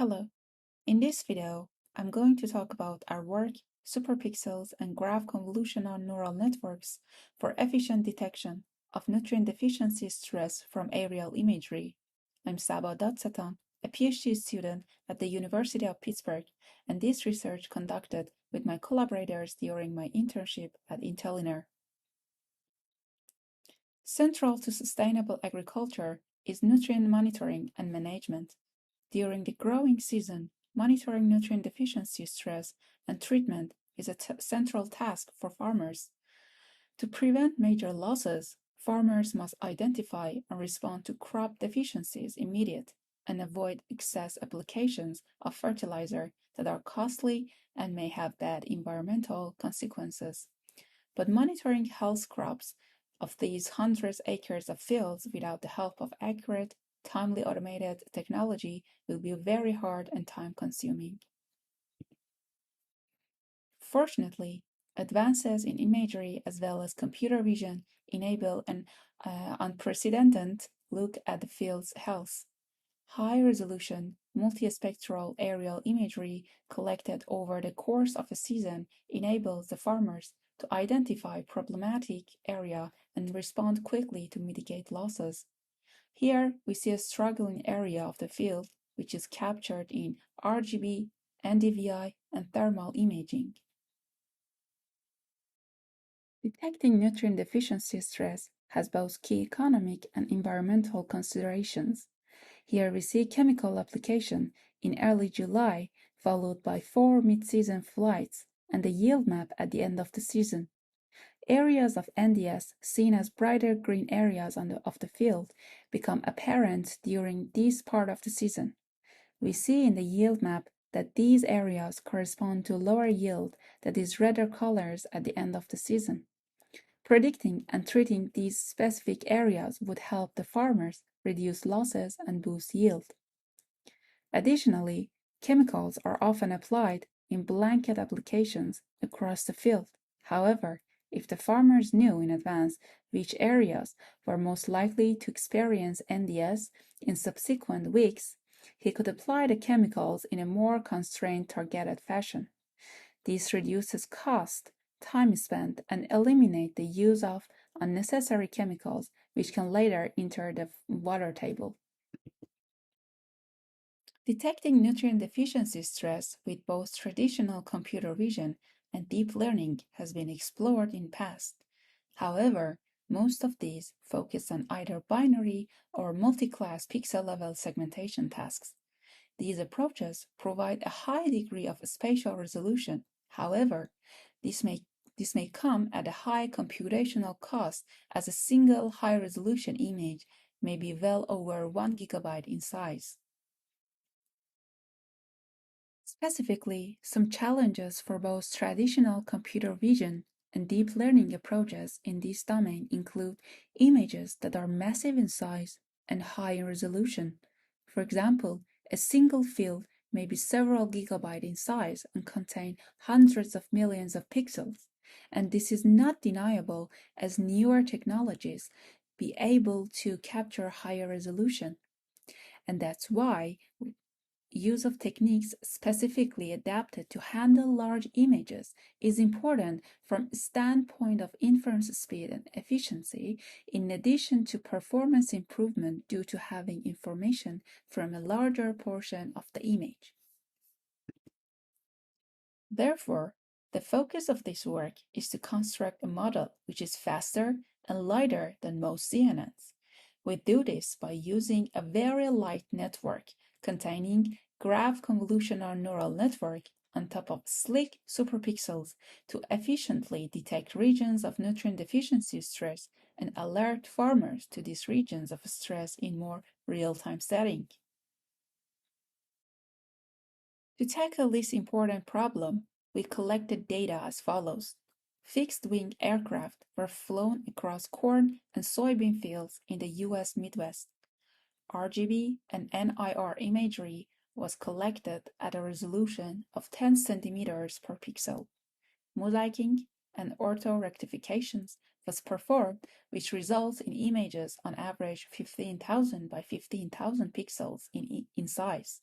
Hello. In this video, I'm going to talk about our work, superpixels, and graph convolutional neural networks for efficient detection of nutrient deficiency stress from aerial imagery. I'm Saba Datsatan, a PhD student at the University of Pittsburgh, and this research conducted with my collaborators during my internship at Intelinair. Central to sustainable agriculture is nutrient monitoring and management. During the growing season, monitoring nutrient deficiency stress and treatment is a central task for farmers. To prevent major losses, farmers must identify and respond to crop deficiencies immediately and avoid excess applications of fertilizer that are costly and may have bad environmental consequences. But monitoring health crops of these hundreds acres of fields without the help of accurate, timely automated technology will be very hard and time-consuming. Fortunately, advances in imagery as well as computer vision enable an unprecedented look at the field's health. High-resolution, multispectral aerial imagery collected over the course of a season enables the farmers to identify problematic area and respond quickly to mitigate losses. Here we see a struggling area of the field which is captured in RGB, NDVI, and thermal imaging. Detecting nutrient deficiency stress has both key economic and environmental considerations. Here we see chemical application in early July, followed by 4 mid-season flights and the yield map at the end of the season. Areas of NDS seen as brighter green areas of the field become apparent during this part of the season. We see in the yield map that these areas correspond to lower yield, that is redder colors at the end of the season. Predicting and treating these specific areas would help the farmers reduce losses and boost yield. Additionally, chemicals are often applied in blanket applications across the field. However, if the farmers knew in advance which areas were most likely to experience NDS in subsequent weeks, he could apply the chemicals in a more constrained, targeted fashion. This reduces cost, time spent, and eliminate the use of unnecessary chemicals which can later enter the water table. Detecting nutrient deficiency stress with both traditional computer vision and deep learning has been explored in past. However, most of these focus on either binary or multi-class pixel-level segmentation tasks. These approaches provide a high degree of spatial resolution. However, this may come at a high computational cost, as a single high-resolution image may be well over 1 gigabyte in size. Specifically, some challenges for both traditional computer vision and deep learning approaches in this domain include images that are massive in size and high in resolution. For example, a single field may be several gigabytes in size and contain hundreds of millions of pixels, and this is not deniable as newer technologies be able to capture higher resolution. And that's why use of techniques specifically adapted to handle large images is important from a standpoint of inference speed and efficiency, in addition to performance improvement due to having information from a larger portion of the image. Therefore, the focus of this work is to construct a model which is faster and lighter than most CNNs. We do this by using a very light network containing graph convolutional neural network on top of slick superpixels to efficiently detect regions of nutrient deficiency stress and alert farmers to these regions of stress in more real-time setting. To tackle this important problem, we collected data as follows. Fixed-wing aircraft were flown across corn and soybean fields in the U.S. Midwest. RGB and NIR imagery was collected at a resolution of 10 centimeters per pixel. Mosaicing and orthorectifications was performed, which results in images on average 15,000 by 15,000 pixels in size.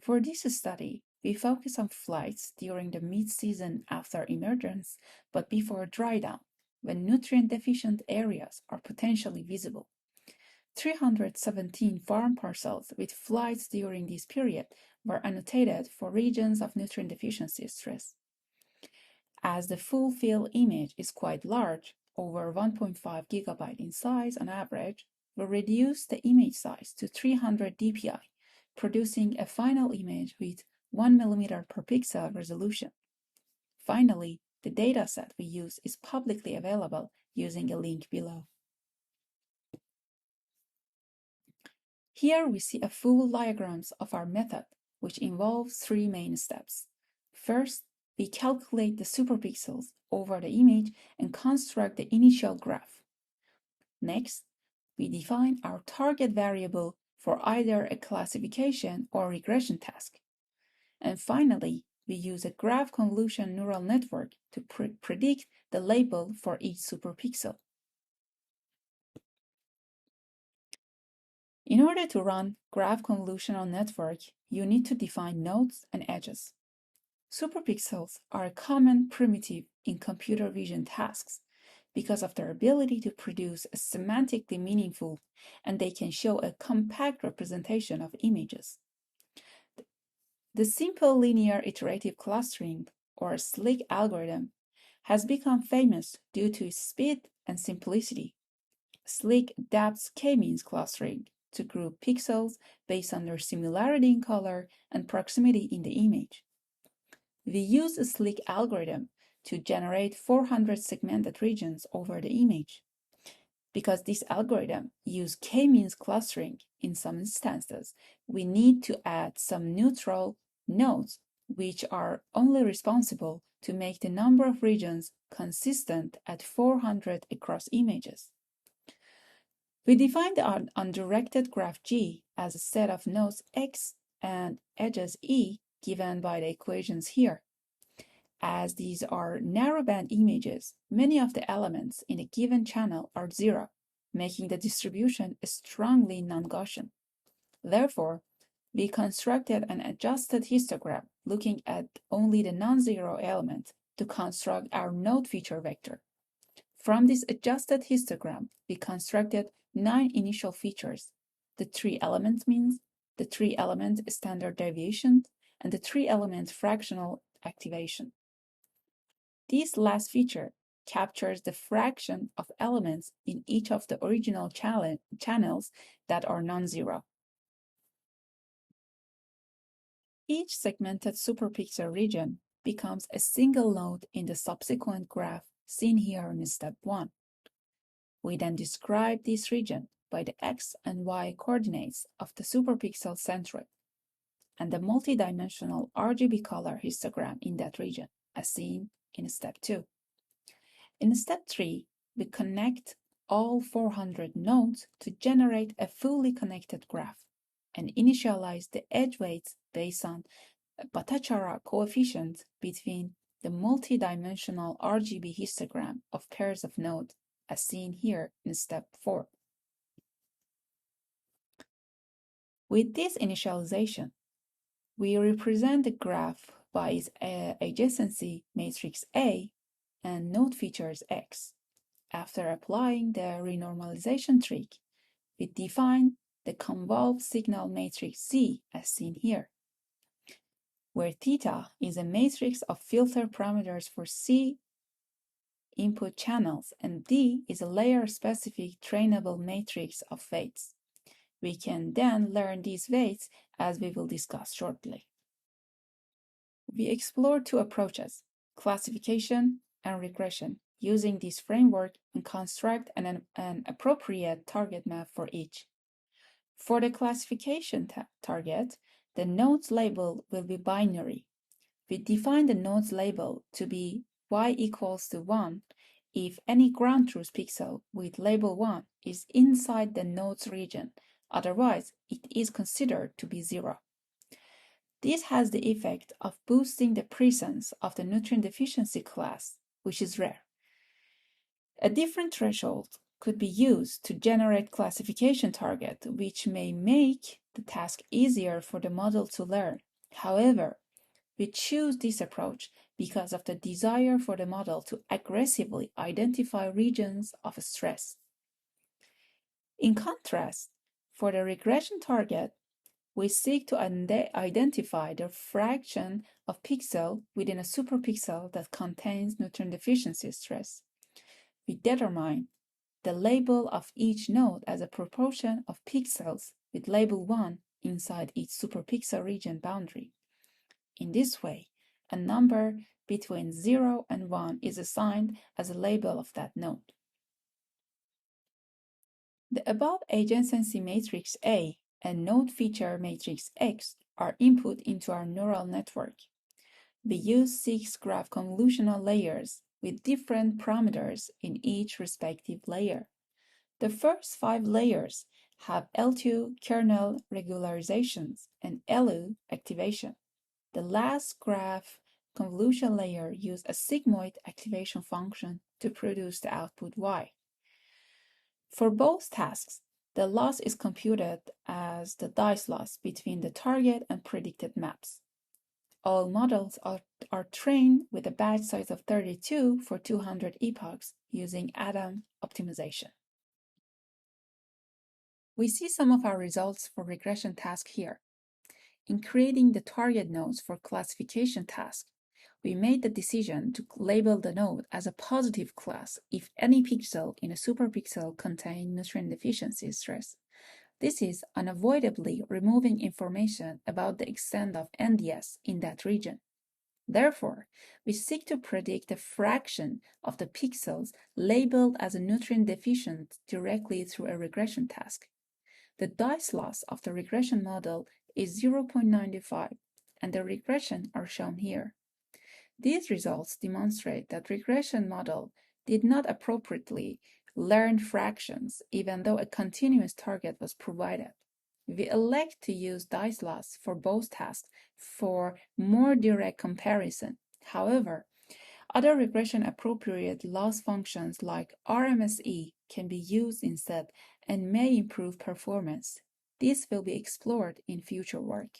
For this study, we focus on flights during the mid-season after emergence, but before drydown, when nutrient-deficient areas are potentially visible. 317 farm parcels with flights during this period were annotated for regions of nutrient deficiency stress. As the full field image is quite large, over 1.5 gigabyte in size on average, we reduced the image size to 300 dpi, producing a final image with 1 mm per pixel resolution. Finally, the dataset we use is publicly available using a link below. Here we see a full diagrams of our method, which involves three main steps. First, we calculate the superpixels over the image and construct the initial graph. Next, we define our target variable for either a classification or regression task. And finally, we use a graph convolution neural network to predict the label for each superpixel. In order to run graph convolutional network, you need to define nodes and edges. Superpixels are a common primitive in computer vision tasks because of their ability to produce a semantically meaningful, and they can show a compact representation of images. The simple linear iterative clustering, or SLIC algorithm, has become famous due to its speed and simplicity. SLIC adapts k-means clustering to group pixels based on their similarity in color and proximity in the image. We use a SLIC algorithm to generate 400 segmented regions over the image. Because this algorithm uses k-means clustering in some instances, we need to add some neutral nodes which are only responsible to make the number of regions consistent at 400 across images. We define the undirected graph G as a set of nodes X and edges E given by the equations here. As these are narrowband images, many of the elements in a given channel are zero, making the distribution strongly non-Gaussian. Therefore, we constructed an adjusted histogram looking at only the non-zero element to construct our node feature vector. From this adjusted histogram, we constructed 9 initial features: the 3-element means, the 3-element standard deviation, and the 3-element fractional activation. This last feature captures the fraction of elements in each of the original channels that are non-zero. Each segmented superpixel region becomes a single node in the subsequent graph seen here in step 1. We then describe this region by the x and y coordinates of the superpixel centroid and the multidimensional RGB color histogram in that region, as seen in step 2. In step 3, we connect all 400 nodes to generate a fully connected graph and initialize the edge weights based on a Bhattacharya coefficient between the multidimensional RGB histogram of pairs of nodes, as seen here in step 4. With this initialization, we represent the graph by its adjacency matrix A and node features X. After applying the renormalization trick, we define the convolved signal matrix C as seen here, where theta is a matrix of filter parameters for C input channels and D is a layer-specific trainable matrix of weights. We can then learn these weights as we will discuss shortly. We explore 2 approaches, classification and regression, using this framework and construct an appropriate target map for each. For the classification target, the nodes label will be binary. We define the nodes label to be y equals to 1 if any ground truth pixel with label 1 is inside the nodes region, otherwise it is considered to be 0. This has the effect of boosting the presence of the nutrient deficiency class, which is rare. A different threshold could be used to generate classification target, which may make the task easier for the model to learn However, we choose this approach because of the desire for the model to aggressively identify regions of stress. In contrast, for the regression target, we seek to identify the fraction of pixel within a superpixel that contains nutrient deficiency stress. We determine the label of each node as a proportion of pixels with label 1 inside each superpixel region boundary. In this way, a number between 0 and 1 is assigned as a label of that node. The above adjacency matrix A and node feature matrix X are input into our neural network. We use 6 graph convolutional layers with different parameters in each respective layer. The first 5 layers have L2 kernel regularizations and LU activation. The last graph convolution layer uses a sigmoid activation function to produce the output Y. For both tasks, the loss is computed as the dice loss between the target and predicted maps. All models are trained with a batch size of 32 for 200 epochs using Adam optimization. We see some of our results for regression task here. In creating the target nodes for classification task, we made the decision to label the node as a positive class if any pixel in a superpixel contains nutrient deficiency stress. This is unavoidably removing information about the extent of NDS in that region. Therefore, we seek to predict the fraction of the pixels labeled as a nutrient deficient directly through a regression task. The dice loss of the regression model is 0.95, and the regression are shown here. These results demonstrate that regression model did not appropriately learn fractions even though a continuous target was provided. We elect to use dice loss for both tasks for more direct comparison. However, other regression appropriate loss functions like RMSE can be used instead and may improve performance. This will be explored in future work.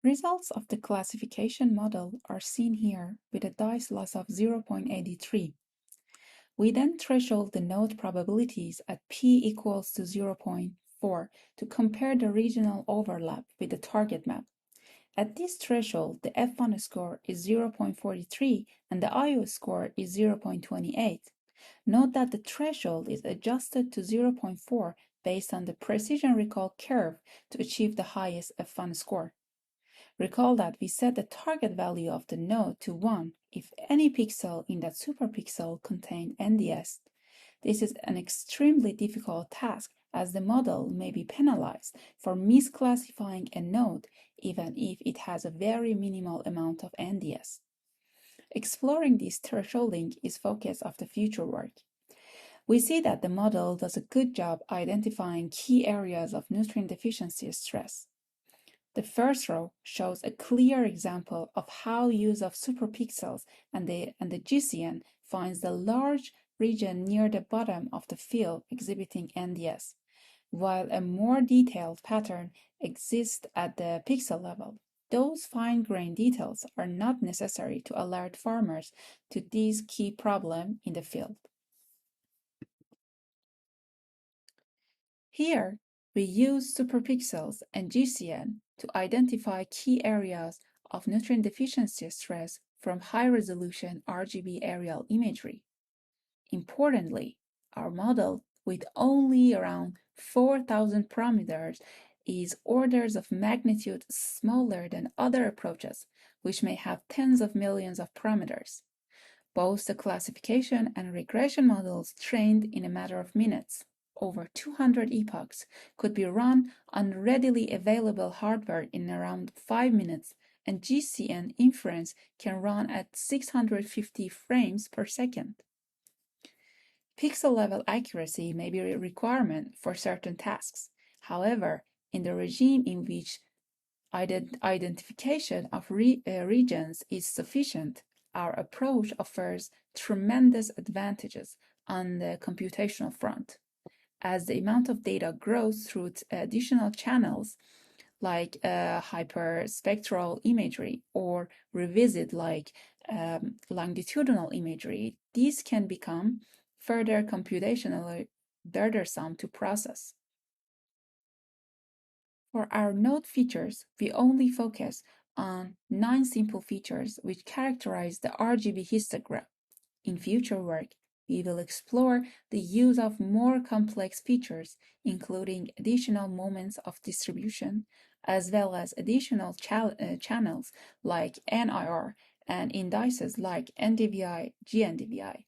Results of the classification model are seen here with a dice loss of 0.83. We then threshold the node probabilities at p equals to 0.4 to compare the regional overlap with the target map. At this threshold, the F1 score is 0.43 and the IO score is 0.28. Note that the threshold is adjusted to 0.4 based on the precision recall curve to achieve the highest F1 score. Recall that we set the target value of the node to 1 if any pixel in that superpixel contains NDS. This is an extremely difficult task as the model may be penalized for misclassifying a node even if it has a very minimal amount of NDS. Exploring this thresholding is focus of the future work. We see that the model does a good job identifying key areas of nutrient deficiency stress. The first row shows a clear example of how use of superpixels and the GCN finds the large region near the bottom of the field exhibiting NDS, while a more detailed pattern exists at the pixel level. Those fine-grained details are not necessary to alert farmers to this key problem in the field. Here, we use superpixels and GCN to identify key areas of nutrient deficiency stress from high-resolution RGB aerial imagery. Importantly, our model, with only around 4,000 parameters, is orders of magnitude smaller than other approaches, which may have tens of millions of parameters. Both the classification and regression models trained in a matter of minutes, over 200 epochs, could be run on readily available hardware in around 5 minutes, and GCN inference can run at 650 frames per second. Pixel-level accuracy may be a requirement for certain tasks. However, in the regime in which identification of regions is sufficient, our approach offers tremendous advantages on the computational front. As the amount of data grows through additional channels, like hyperspectral imagery, or revisit like longitudinal imagery, these can become further computationally burdensome to process. For our node features, we only focus on 9 simple features which characterize the RGB histogram. In future work, we will explore the use of more complex features, including additional moments of distribution, as well as additional channels like NIR and indices like NDVI, GNDVI.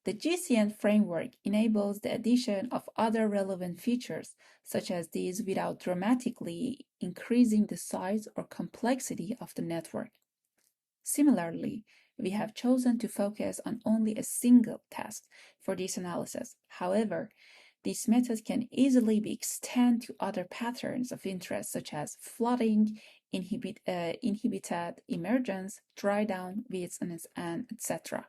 The GCN framework enables the addition of other relevant features such as these without dramatically increasing the size or complexity of the network. Similarly, we have chosen to focus on only a single test for this analysis. However, this method can easily be extended to other patterns of interest such as flooding, inhibited emergence, dry down, widths, and etc.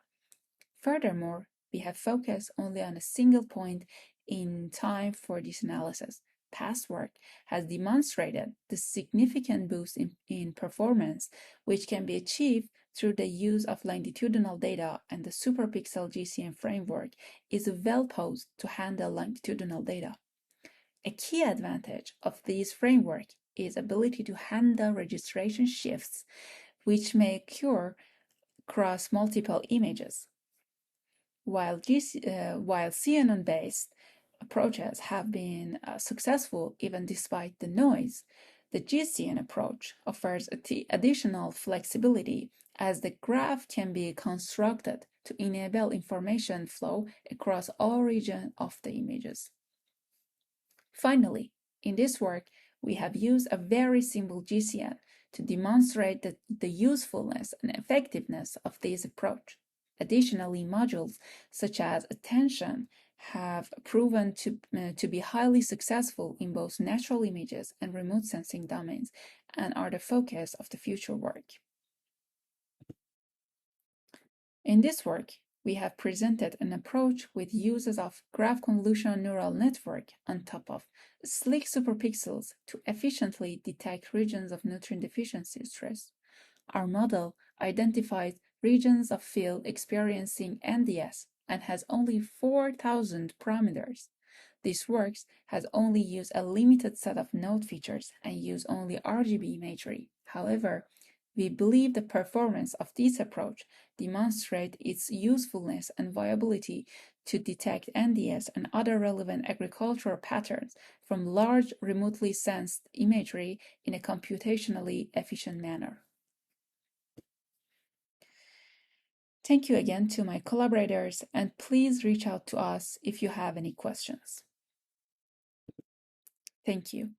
Furthermore, we have focused only on a single point in time for this analysis. Past work has demonstrated the significant boost in performance which can be achieved through the use of longitudinal data, and the Superpixel GCM framework is well posed to handle longitudinal data. A key advantage of this framework is ability to handle registration shifts which may occur across multiple images. While CNN-based approaches have been successful even despite the noise, the GCN approach offers additional flexibility as the graph can be constructed to enable information flow across all regions of the images. Finally, in this work, we have used a very simple GCN to demonstrate the usefulness and effectiveness of this approach. Additionally, modules such as attention have proven to be highly successful in both natural images and remote sensing domains and are the focus of the future work. In this work, we have presented an approach with uses of graph convolutional neural network on top of slick superpixels to efficiently detect regions of nutrient deficiency stress. Our model identifies regions of field experiencing NDS and has only 4,000 parameters. This work has only used a limited set of node features and use only RGB imagery. However, we believe the performance of this approach demonstrates its usefulness and viability to detect NDS and other relevant agricultural patterns from large remotely sensed imagery in a computationally efficient manner. Thank you again to my collaborators, and please reach out to us if you have any questions. Thank you.